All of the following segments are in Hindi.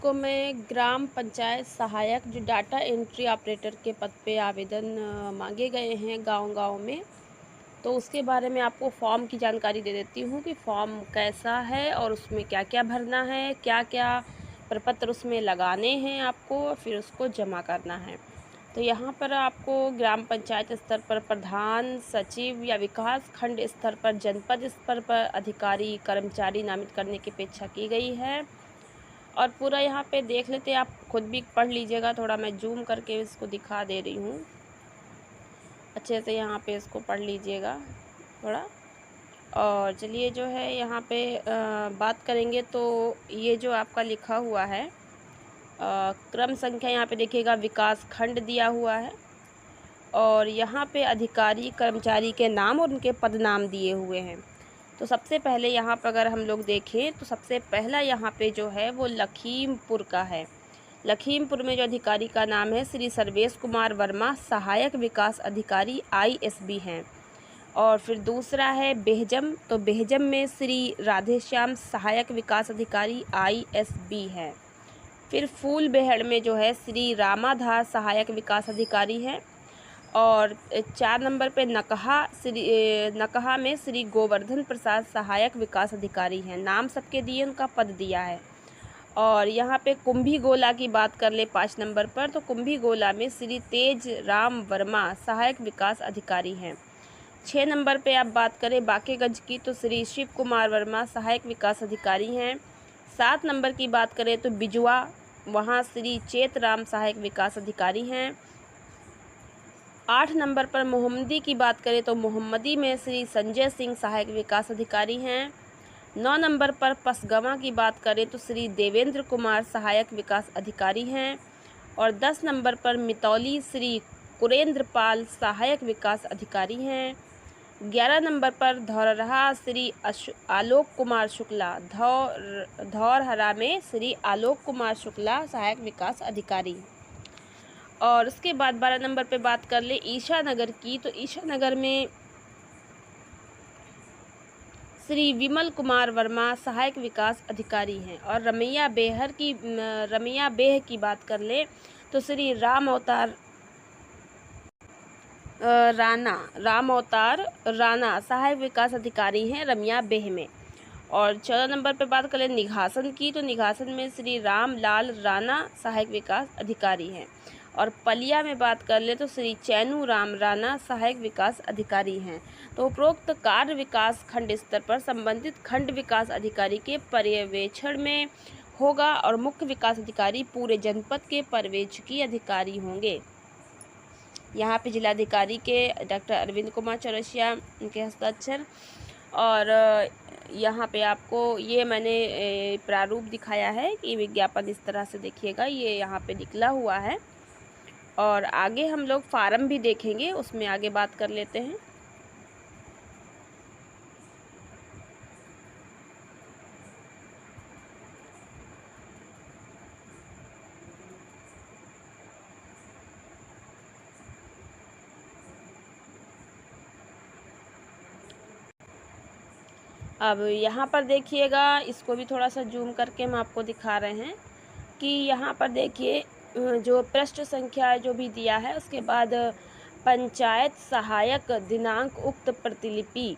आपको मैं ग्राम पंचायत सहायक जो डाटा एंट्री ऑपरेटर के पद पे आवेदन मांगे गए हैं गांव-गांव में, तो उसके बारे में आपको फॉर्म की जानकारी दे देती हूँ कि फॉर्म कैसा है और उसमें क्या-क्या भरना है, क्या-क्या प्रपत्र उसमें लगाने हैं आपको, फिर उसको जमा करना है। तो यहाँ पर आपको ग्राम पंचायत स्तर पर प्रधान, सचिव या विकास खंड स्तर पर, जनपद स्तर पर अधिकारी, कर्मचारी नामित करने की अपेक्षा की गई है। और पूरा यहाँ पे देख लेते हैं, आप खुद भी पढ़ लीजिएगा। थोड़ा मैं जूम करके इसको दिखा दे रही हूँ, अच्छे से यहाँ पे इसको पढ़ लीजिएगा थोड़ा। और चलिए जो है यहाँ पे बात करेंगे तो ये जो आपका लिखा हुआ है क्रम संख्या, यहाँ पे देखिएगा विकास खंड दिया हुआ है और यहाँ पे अधिकारी कर्मचारी के नाम और उनके पद नाम दिए हुए हैं। तो सबसे पहले यहाँ पर अगर हम लोग देखें तो सबसे पहला यहाँ पे जो है वो लखीमपुर का है। लखीमपुर में जो अधिकारी का नाम है श्री सर्वेश कुमार वर्मा, सहायक विकास अधिकारी ISB हैं। और फिर दूसरा है बेहजम, तो बेहजम में श्री राधेश्याम, सहायक विकास अधिकारी ISB हैं। फिर फूलबेहड़ में जो है श्री रामाधार, सहायक विकास अधिकारी हैं। और 4 नंबर पे नकहा में श्री गोवर्धन प्रसाद, सहायक विकास अधिकारी हैं। नाम सबके दिए, उनका पद दिया है। और यहाँ पे कुंभी गोला की बात कर ले 5 नंबर पर, तो कुंभी गोला में श्री तेज राम वर्मा, सहायक विकास अधिकारी हैं। 6 नंबर पे आप बात करें बाकेगंज की, तो श्री शिव कुमार वर्मा, सहायक विकास अधिकारी हैं। 7 नंबर की बात करें तो बिजुआ, वहाँ श्री चेतराम, सहायक विकास अधिकारी हैं। 8 नंबर पर मोहम्मदी की बात करें तो मोहम्मदी में श्री संजय सिंह, सहायक विकास अधिकारी हैं। 9 नंबर पर पसगवां की बात करें तो श्री देवेंद्र कुमार, सहायक विकास अधिकारी हैं। और 10 नंबर पर मितौली धौरहरा कुरेंद्र पाल, सहायक विकास अधिकारी हैं। 11 नंबर पर धौरहरा श्री आलोक कुमार शुक्ला, धौरहरा में श्री आलोक कुमार शुक्ला, सहायक विकास अधिकारी। और उसके बाद 12 नंबर पे बात कर ले ईशानगर की, तो ईशानगर में श्री विमल कुमार वर्मा, सहायक विकास अधिकारी हैं। और रमैया बेह की बात कर ले तो श्री राम अवतार राणा, सहायक विकास अधिकारी हैं रमैया बेह में। और 14 नंबर पे बात करें निघासन की, तो निघासन में श्री रामलाल राणा, सहायक विकास अधिकारी हैं। और पलिया में बात कर ले तो श्री चैनू राम राणा, सहायक विकास अधिकारी हैं। तो उपरोक्त कार्य विकास खंड स्तर पर संबंधित खंड विकास अधिकारी के पर्यवेक्षण में होगा और मुख्य विकास अधिकारी पूरे जनपद के पर्यवेक्षकी अधिकारी होंगे। यहाँ पे जिलाधिकारी के डॉक्टर अरविंद कुमार चौरसिया के हस्ताक्षर। और यहाँ पे आपको ये मैंने प्रारूप दिखाया है कि विज्ञापन इस तरह से देखिएगा, ये यहाँ पे निकला हुआ है। और आगे हम लोग फार्म भी देखेंगे, उसमें आगे बात कर लेते हैं। अब यहाँ पर देखिएगा, इसको भी थोड़ा सा जूम करके हम आपको दिखा रहे हैं कि यहाँ पर देखिए जो पृष्ठ संख्या जो भी दिया है, उसके बाद पंचायत सहायक दिनांक उक्त प्रतिलिपि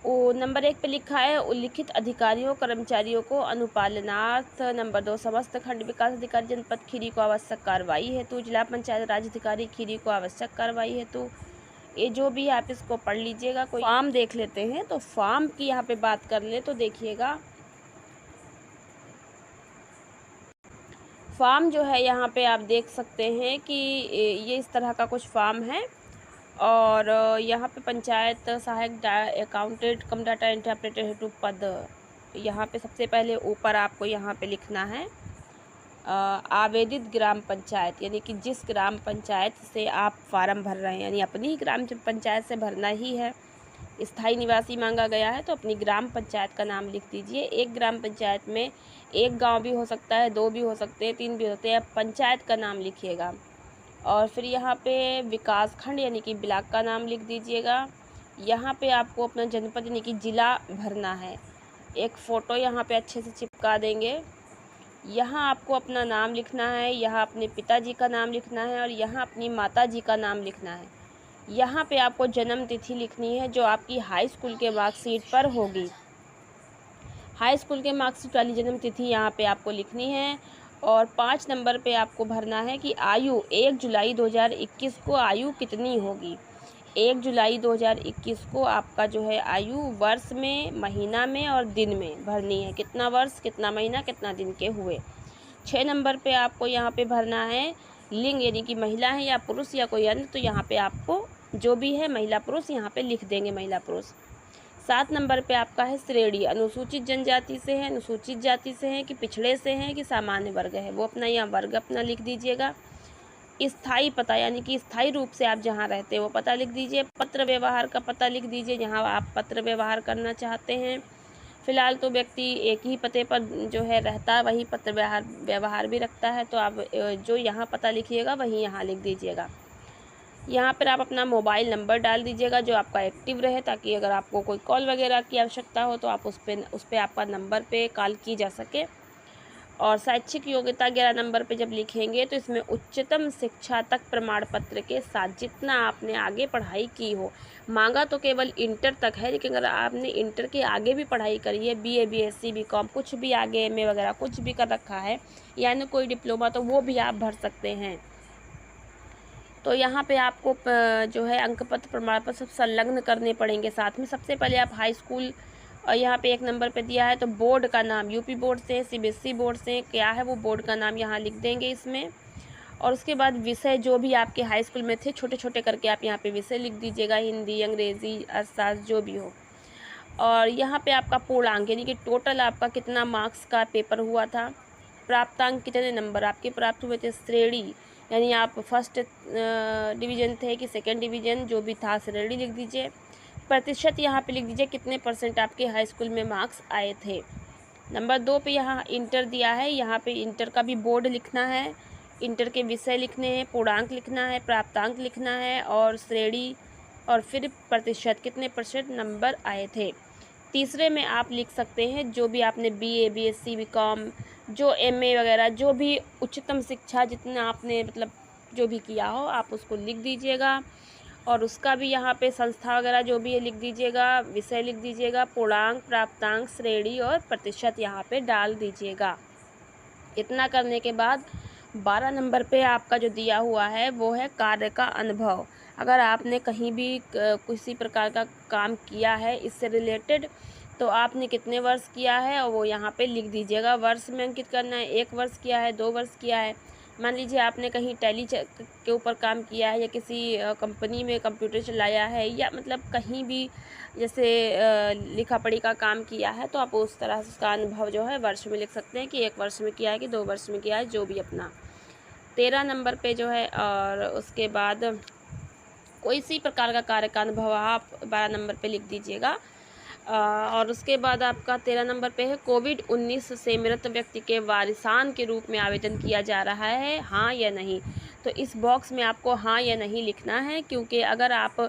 वो नंबर 1 पे लिखा है उल्लिखित अधिकारियों कर्मचारियों को अनुपालनार्थ। नंबर 2 समस्त खंड विकास अधिकारी जनपद खीरी को आवश्यक कार्रवाई हेतु, जिला पंचायत राज अधिकारी खीरी को आवश्यक कार्रवाई हेतु। ये जो भी आप इसको पढ़ लीजिएगा। कोई फॉर्म देख लेते हैं, तो फॉर्म की यहाँ पे बात कर ले तो देखिएगा फॉर्म जो है यहाँ पे आप देख सकते हैं कि ये इस तरह का कुछ फॉर्म है। और यहाँ पे पंचायत सहायक अकाउंटेंट कम डाटा एंट्री ऑपरेटर हेतु पद, यहाँ पे सबसे पहले ऊपर आपको यहाँ पे लिखना है आवेदित ग्राम पंचायत, यानी कि जिस ग्राम पंचायत से आप फार्म भर रहे हैं, यानी अपनी ही ग्राम पंचायत से भरना ही है। स्थायी निवासी मांगा गया है तो अपनी ग्राम पंचायत का नाम लिख दीजिए। एक ग्राम पंचायत में एक गांव भी हो सकता है, 2 भी हो सकते हैं, 3 भी हो सकते हैं, पंचायत का नाम लिखिएगा। और फिर यहाँ पे विकास खंड यानी कि ब्लॉक का नाम लिख दीजिएगा। यहाँ पे आपको अपना जनपद यानी कि ज़िला भरना है। एक फ़ोटो यहाँ पे अच्छे से चिपका देंगे यहाँ आपको अपना नाम लिखना है, यहाँ अपने पिताजी का नाम लिखना है और यहाँ अपनी माताजी का नाम लिखना है। यहाँ पे आपको जन्म तिथि लिखनी है जो आपकी हाई स्कूल के मार्कशीट पर होगी। हाई स्कूल के मार्कशीट वाली जन्म तिथि यहाँ पे आपको लिखनी है। और 5 नंबर पे आपको भरना है कि आयु 1 जुलाई 2021 को आयु कितनी होगी। 1 जुलाई 2021 को आपका जो है आयु वर्ष में, महीना में और दिन में भरनी है, कितना वर्ष, कितना महीना, कितना दिन के हुए। 6 नंबर पे आपको यहाँ पे भरना है लिंग, यानी कि महिला है या पुरुष या कोई अन्य, तो यहाँ पे आपको जो भी है महिला पुरुष यहाँ पे लिख देंगे महिला पुरुष। 7 नंबर पे आपका है श्रेणी, अनुसूचित जनजाति से है, अनुसूचित जाति से है कि पिछड़े से है कि सामान्य वर्ग है, वो अपना यहाँ वर्ग अपना लिख दीजिएगा। स्थायी पता, यानी कि स्थायी रूप से आप जहाँ रहते हैं वो पता लिख दीजिए। पत्र व्यवहार का पता लिख दीजिए, जहाँ आप पत्र व्यवहार करना चाहते हैं। फ़िलहाल तो व्यक्ति एक ही पते पर जो है रहता है, वही पत्र व्यवहार भी रखता है, तो आप जो यहाँ पता लिखिएगा वही यहाँ लिख दीजिएगा। यहाँ पर आप अपना मोबाइल नंबर डाल दीजिएगा जो आपका एक्टिव रहे, ताकि अगर आपको कोई कॉल वगैरह की आवश्यकता हो तो आप उस पर आपका नंबर पे कॉल की जा सके। और शैक्षिक योग्यता 11 नंबर पे जब लिखेंगे तो इसमें उच्चतम शिक्षा तक प्रमाण पत्र के साथ जितना आपने आगे पढ़ाई की हो, मांगा तो केवल इंटर तक है, लेकिन अगर आपने इंटर के आगे भी पढ़ाई करी है, बीए, बीएससी, बीकॉम, कुछ भी आगे एमए वगैरह कुछ भी कर रखा है, यानी कोई डिप्लोमा, तो वो भी आप भर सकते हैं। तो यहाँ पे आपको जो है अंक पत्र प्रमाण पत्र सब संलग्न करने पड़ेंगे साथ में। सबसे पहले आप हाई स्कूल, और यहाँ पे 1 नंबर पे दिया है तो बोर्ड का नाम, यूपी बोर्ड से, सीबीएसई बोर्ड से क्या है वो बोर्ड का नाम यहाँ लिख देंगे इसमें। और उसके बाद विषय जो भी आपके हाई स्कूल में थे, छोटे छोटे करके आप यहाँ पे विषय लिख दीजिएगा, हिंदी, अंग्रेज़ी, अर्थशास्त्र, जो भी हो। और यहाँ पे आपका पूर्णांक, यानी कि टोटल आपका कितना मार्क्स का पेपर हुआ था, प्राप्तांक कितने नंबर आपके प्राप्त हुए थे, श्रेणी, यानी आप फर्स्ट डिवीज़न थे कि सेकेंड डिवीज़न, जो भी था श्रेणी लिख दीजिए। प्रतिशत यहाँ पे लिख दीजिए कितने % आपके हाई स्कूल में मार्क्स आए थे। नंबर 2 पे यहाँ इंटर दिया है, यहाँ पे इंटर का भी बोर्ड लिखना है, इंटर के विषय लिखने हैं, पूर्णांक लिखना है, प्राप्तांक लिखना है और श्रेणी, और फिर प्रतिशत कितने % नंबर आए थे। तीसरे में आप लिख सकते हैं जो भी आपने बीए, बीएससी, बीकॉम, जो एमए वगैरह, जो भी उच्चतम शिक्षा जितना आपने मतलब जो भी किया हो आप उसको लिख दीजिएगा। और उसका भी यहाँ पे संस्था वगैरह जो भी है लिख दीजिएगा, विषय लिख दीजिएगा, पूर्णांक, प्राप्तांक, श्रेणी और प्रतिशत यहाँ पे डाल दीजिएगा। इतना करने के बाद 12 नंबर पे आपका जो दिया हुआ है वो है कार्य का अनुभव। अगर आपने कहीं भी किसी प्रकार का काम किया है इससे रिलेटेड, तो आपने कितने वर्ष किया है और वो यहाँ पे लिख दीजिएगा। वर्ष में अंकित करना है, 1 वर्ष किया है, 2 वर्ष किया है। मान लीजिए आपने कहीं टैली के ऊपर काम किया है या किसी कंपनी में कंप्यूटर चलाया है, या मतलब कहीं भी जैसे लिखा पढ़ी का काम किया है, तो आप उस तरह से उसका अनुभव जो है वर्ष में लिख सकते हैं कि 1 वर्ष में किया है कि 2 वर्ष में किया है, जो भी अपना। 13 नंबर पे जो है, और उसके बाद कोई इसी प्रकार का कार्य का अनुभव आप 12 नंबर पे लिख दीजिएगा। और उसके बाद आपका 13 नंबर पे है कोविड-19 से मृत व्यक्ति के वारिसान के रूप में आवेदन किया जा रहा है, हाँ या नहीं। तो इस बॉक्स में आपको हाँ या नहीं लिखना है, क्योंकि अगर आप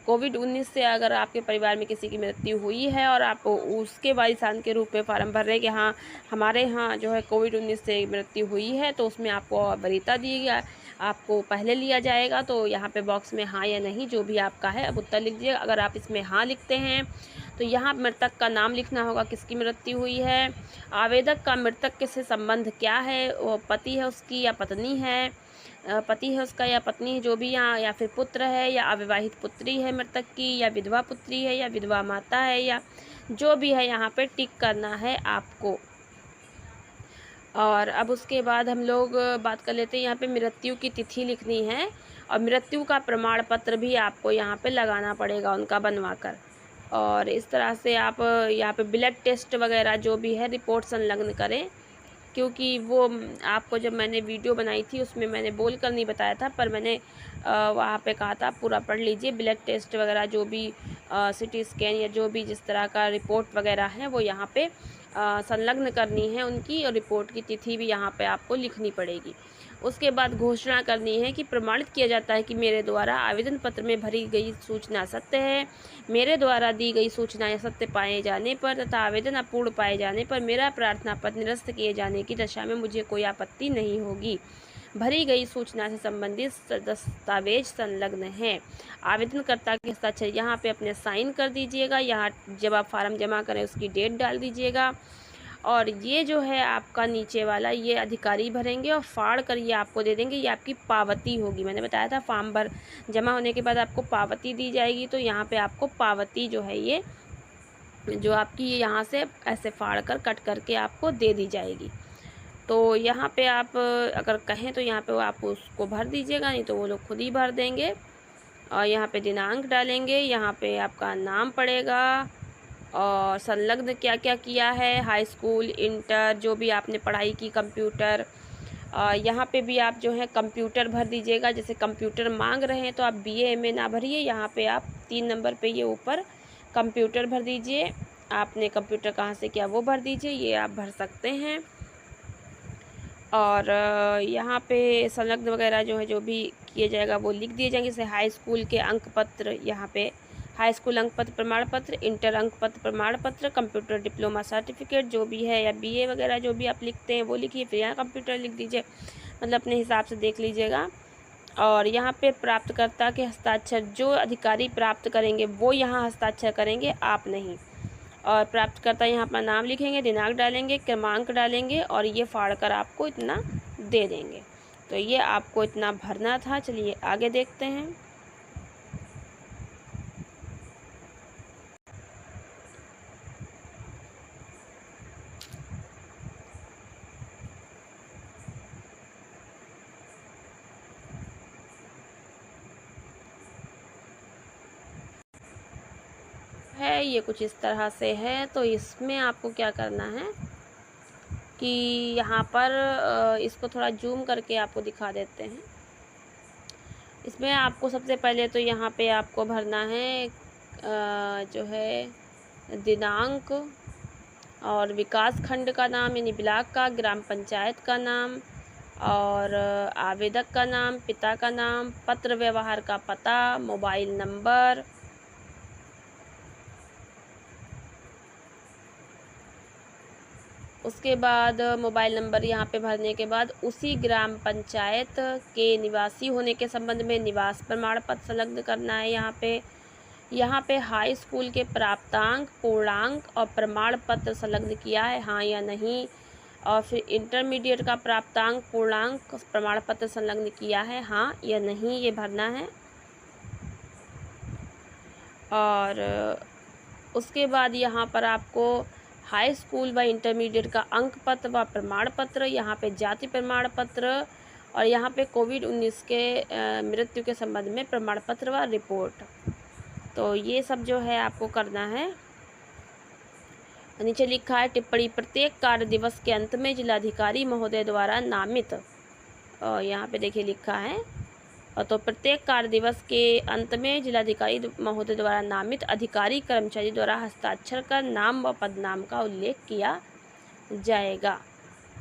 कोविड-19 से अगर आपके परिवार में किसी की मृत्यु हुई है और आप उसके वारिसान के रूप में फार्म भर रहे हैं कि हाँ हमारे यहाँ जो है कोविड-19 से मृत्यु हुई है, तो उसमें आपको वरीयता दी गया, आपको पहले लिया जाएगा। तो यहाँ पे बॉक्स में हाँ या नहीं जो भी आपका है अब उत्तर लिख दीजिए। अगर आप इसमें हाँ लिखते हैं तो यहाँ मृतक का नाम लिखना होगा, किसकी मृत्यु हुई है, आवेदक का मृतक के से संबंध क्या है, वो पति है उसकी या पत्नी है, पति है उसका या पत्नी है जो भी यहाँ, या फिर पुत्र है या अविवाहित पुत्री है मृतक की, या विधवा पुत्री है या विधवा माता है, या जो भी है यहाँ पे टिक करना है आपको। और अब उसके बाद हम लोग बात कर लेते हैं, यहाँ पे मृत्यु की तिथि लिखनी है और मृत्यु का प्रमाण पत्र भी आपको यहाँ पे लगाना पड़ेगा उनका बनवाकर। और इस तरह से आप यहाँ पे ब्लड टेस्ट वगैरह जो भी है रिपोर्ट संलग्न करें, क्योंकि वो आपको जब मैंने वीडियो बनाई थी उसमें मैंने बोल कर नहीं बताया था, पर मैंने वहाँ पे कहा था पूरा पढ़ लीजिए। ब्लड टेस्ट वगैरह जो भी सिटी स्कैन या जो भी जिस तरह का रिपोर्ट वगैरह है वो यहाँ पे संलग्न करनी है उनकी, और रिपोर्ट की तिथि भी यहाँ पे आपको लिखनी पड़ेगी। उसके बाद घोषणा करनी है कि प्रमाणित किया जाता है कि मेरे द्वारा आवेदन पत्र में भरी गई सूचना सत्य है। मेरे द्वारा दी गई सूचनाएं सत्य पाए जाने पर तथा आवेदन अपूर्ण पाए जाने पर मेरा प्रार्थना पत्र निरस्त किए जाने की दशा में मुझे कोई आपत्ति नहीं होगी। भरी गई सूचना से संबंधित दस्तावेज संलग्न है। आवेदनकर्ता के हस्ताक्षर यहाँ पे अपने साइन कर दीजिएगा। यहाँ जब आप फार्म जमा करें उसकी डेट डाल दीजिएगा। और ये जो है आपका नीचे वाला, ये अधिकारी भरेंगे और फाड़ कर ये आपको दे देंगे। ये आपकी पावती होगी। मैंने बताया था फॉर्म भर जमा होने के बाद आपको पावती दी जाएगी, तो यहाँ पे आपको पावती जो है ये जो आपकी यहाँ से ऐसे फाड़ कर कट करके आपको दे दी जाएगी। तो यहाँ पे आप अगर कहें तो यहाँ पे आप उसको भर दीजिएगा, नहीं तो वो लोग खुद ही भर देंगे। और यहाँ पे दिनांक डालेंगे, यहाँ पे आपका नाम पड़ेगा और संलग्न क्या क्या किया है, हाई स्कूल, इंटर, जो भी आपने पढ़ाई की, कंप्यूटर। यहाँ पे भी आप जो है कंप्यूटर भर दीजिएगा। जैसे कंप्यूटर मांग रहे हैं तो आप BA MA ना भरिए, यहाँ पे आप 3 नंबर पे ये ऊपर कंप्यूटर भर दीजिए। आपने कंप्यूटर कहाँ से किया वो भर दीजिए, ये आप भर सकते हैं। और यहाँ पे संलग्न वगैरह जो है जो भी किया जाएगा वो लिख दिए जाएंगे। जैसे हाई स्कूल के अंक पत्र, यहाँ पे हाई स्कूल अंक पत्र प्रमाण पत्र, इंटर अंक पत्र प्रमाण पत्र, कंप्यूटर डिप्लोमा सर्टिफिकेट जो भी है, या BA वगैरह जो भी आप लिखते हैं वो लिखिए। फिर यहाँ कंप्यूटर लिख दीजिए, मतलब अपने हिसाब से देख लीजिएगा। और यहाँ पे प्राप्तकर्ता के हस्ताक्षर जो अधिकारी प्राप्त करेंगे वो यहाँ हस्ताक्षर करेंगे, आप नहीं। और प्राप्तकर्ता यहाँ अपना नाम लिखेंगे, दिनांक डालेंगे, क्रमांक डालेंगे और ये फाड़ कर आपको इतना दे देंगे। तो ये आपको इतना भरना था। चलिए आगे देखते हैं। ये कुछ इस तरह से है। तो इसमें आपको क्या करना है कि यहाँ पर इसको थोड़ा जूम करके आपको दिखा देते हैं। इसमें आपको सबसे पहले तो यहाँ पे आपको भरना है जो है दिनांक और विकास खंड का नाम यानी ब्लॉक का, ग्राम पंचायत का नाम और आवेदक का नाम, पिता का नाम, पत्र व्यवहार का पता, मोबाइल नंबर। उसके बाद मोबाइल नंबर यहाँ पे भरने के बाद उसी ग्राम पंचायत के निवासी होने के संबंध में निवास प्रमाण पत्र संलग्न करना है। यहाँ पे हाई स्कूल के प्राप्तांक, पूर्णांक और प्रमाण पत्र संलग्न किया है, हाँ या नहीं। और फिर इंटरमीडिएट का प्राप्तांक, पूर्णांक, प्रमाण पत्र संलग्न किया है, हाँ या नहीं, ये भरना है। और उसके बाद यहाँ पर आपको हाई स्कूल व इंटरमीडिएट का अंक पत्र व प्रमाण पत्र, यहाँ पे जाति प्रमाण पत्र और यहाँ पे कोविड-19 के मृत्यु के संबंध में प्रमाण पत्र व रिपोर्ट। तो ये सब जो है आपको करना है। नीचे लिखा है टिप्पणी, प्रत्येक कार्य दिवस के अंत में जिलाधिकारी महोदय द्वारा नामित, और यहाँ पे देखिए लिखा है, तो प्रत्येक कार्य दिवस के अंत में जिलाधिकारी महोदय द्वारा नामित अधिकारी कर्मचारी द्वारा हस्ताक्षर कर नाम व पदनाम का उल्लेख किया जाएगा।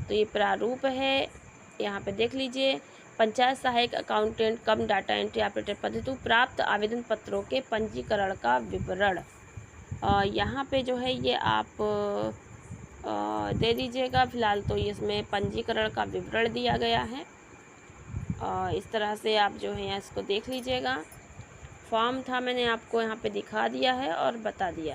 तो ये प्रारूप है, यहाँ पे देख लीजिए। पंचायत सहायक अकाउंटेंट कम डाटा एंट्री ऑपरेटर पद हेतु प्राप्त आवेदन पत्रों के पंजीकरण का विवरण, यहाँ पे जो है ये आप दे दीजिएगा। फिलहाल तो इसमें पंजीकरण का विवरण दिया गया है। इस तरह से आप जो है इसको देख लीजिएगा। फॉर्म था, मैंने आपको यहाँ पे दिखा दिया है और बता दिया।